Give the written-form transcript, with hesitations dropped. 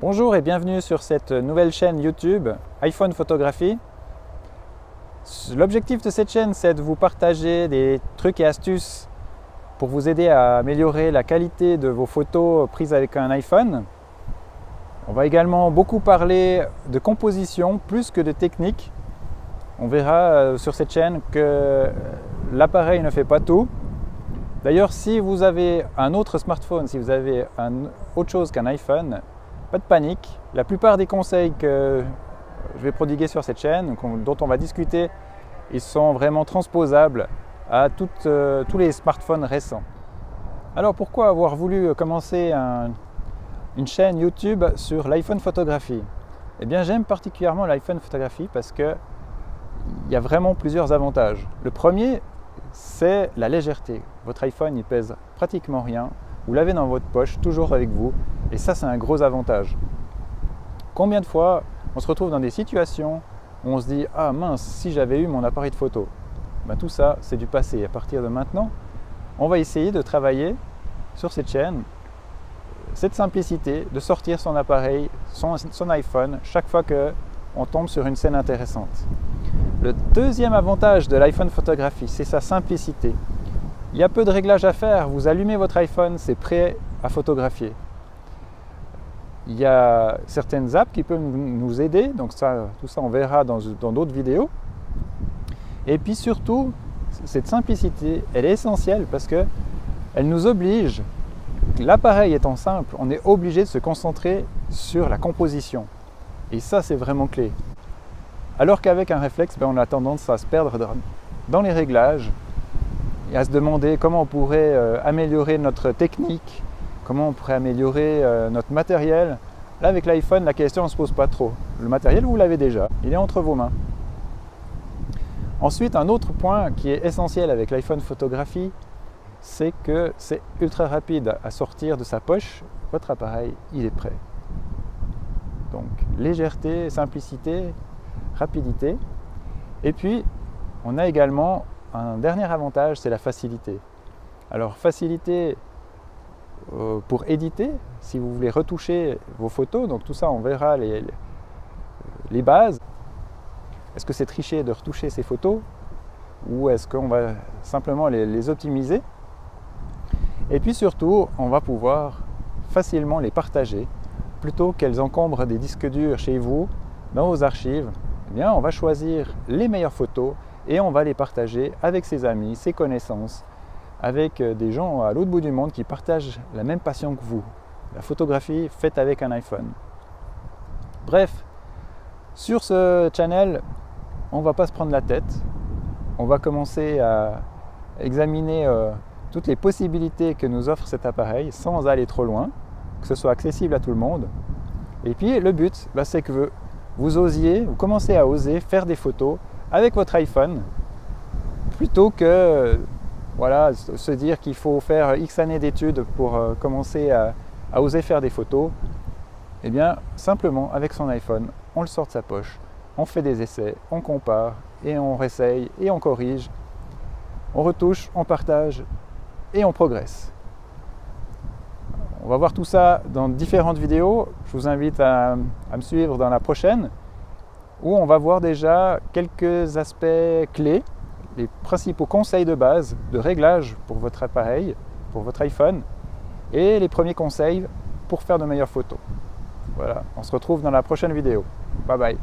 Bonjour et bienvenue sur cette nouvelle chaîne YouTube iPhone Photographie. L'objectif de cette chaîne, c'est de vous partager des trucs et astuces pour vous aider à améliorer la qualité de vos photos prises avec un iPhone. On va également beaucoup parler de composition plus que de technique. On verra sur cette chaîne que l'appareil ne fait pas tout. D'ailleurs, si vous avez un autre smartphone, si vous avez autre chose qu'un iPhone, pas de panique. La plupart des conseils que je vais prodiguer sur cette chaîne, dont on va discuter, ils sont vraiment transposables à tous les smartphones récents. Alors pourquoi avoir voulu commencer une chaîne YouTube sur l'iPhone Photographie? Eh bien, j'aime particulièrement l'iPhone Photographie parce qu'il y a vraiment plusieurs avantages. Le premier, c'est la légèreté. Votre iPhone, il pèse pratiquement rien. Vous l'avez dans votre poche, toujours avec vous. Et ça, c'est un gros avantage. Combien de fois on se retrouve dans des situations où on se dit « Ah mince, si j'avais eu mon appareil de photo ». Tout ça, c'est du passé. À partir de maintenant, on va essayer de travailler sur cette chaîne, cette simplicité de sortir son appareil, son iPhone, chaque fois qu'on tombe sur une scène intéressante. Le deuxième avantage de l'iPhone Photographie, c'est sa simplicité. Il y a peu de réglages à faire. Vous allumez votre iPhone, c'est prêt à photographier. Il y a certaines apps qui peuvent nous aider, donc tout ça on verra dans d'autres vidéos. Et puis surtout, cette simplicité, elle est essentielle parce qu'elle nous oblige, l'appareil étant simple, on est obligé de se concentrer sur la composition. Et ça, c'est vraiment clé. Alors qu'avec un réflexe, on a tendance à se perdre dans les réglages et à se demander comment on pourrait améliorer notre technique, comment on pourrait améliorer notre matériel. Là, avec l'iPhone, la question ne se pose pas trop. Le matériel, vous l'avez déjà, il est entre vos mains. Ensuite, un autre point qui est essentiel avec l'iPhone Photographie, c'est que c'est ultra rapide à sortir de sa poche. Votre appareil, il est prêt. Donc, légèreté, simplicité, rapidité. Et puis, on a également un dernier avantage, c'est la facilité. Alors, facilité pour éditer, si vous voulez retoucher vos photos, donc tout ça, on verra les bases. Est-ce que c'est tricher de retoucher ces photos ou est-ce qu'on va simplement les optimiser? Et puis surtout, on va pouvoir facilement les partager plutôt qu'elles encombrent des disques durs chez vous, dans vos archives. Eh bien, on va choisir les meilleures photos et on va les partager avec ses amis, ses connaissances, avec des gens à l'autre bout du monde qui partagent la même passion que vous, la photographie faite avec un iPhone. Bref, sur ce channel, on ne va pas se prendre la tête, on va commencer à examiner toutes les possibilités que nous offre cet appareil sans aller trop loin, que ce soit accessible à tout le monde. Et puis le but, c'est que vous commencez à oser faire des photos avec votre iPhone plutôt que se dire qu'il faut faire X années d'études pour commencer à oser faire des photos. Eh bien, simplement avec son iPhone, on le sort de sa poche, on fait des essais, on compare et on réessaye et on corrige, on retouche, on partage et on progresse. On va voir tout ça dans différentes vidéos. Je vous invite à me suivre dans la prochaine où on va voir déjà quelques aspects clés, les principaux conseils de base de réglage pour votre appareil, pour votre iPhone et les premiers conseils pour faire de meilleures photos. Voilà, on se retrouve dans la prochaine vidéo. Bye bye.